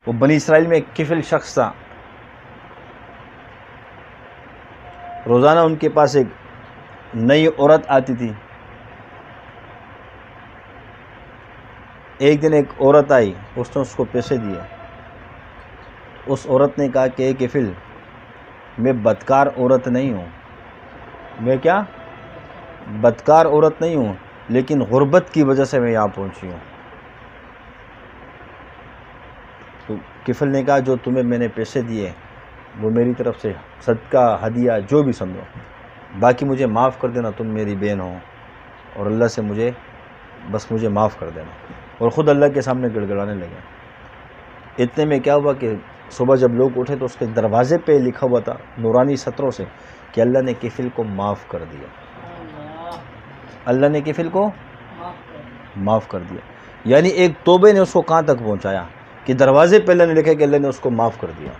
وہ بنی اسرائیل میں ایک کفل شخص تھا، روزانہ ان کے پاس ایک نئی عورت آتی تھی۔ ایک دن ایک عورت آئی، اس نے اس کو پیسے دیے۔ اس عورت نے کہا کہ اے کفل، میں بدکار عورت نہیں ہوں، میں کیا بدکار عورت نہیں ہوں، لیکن غربت کی وجہ سے میں یہاں پہنچی ہوں۔ تو کفل نے کہا جو تمہیں میں نے پیسے دیے وہ میری طرف سے صدقہ ہدیہ جو بھی سمجھو، باقی مجھے معاف کر دینا، تم میری بہن ہو، اور اللہ سے مجھے معاف کر دینا۔ اور خود اللہ کے سامنے گڑ گڑانے لگے۔ اتنے میں کیا ہوا کہ صبح جب لوگ اٹھے تو اس کے دروازے پہ لکھا ہوا تھا نورانی سطروں سے کہ اللہ نے کفل کو معاف کر دیا، اللہ نے کفل کو معاف کر دیا۔ یعنی ایک توبے نے اس کو کہاں تک پہنچایا کہ دروازے پہ اللہ نے لکھا کہ اللہ نے اس کو معاف کر دیا۔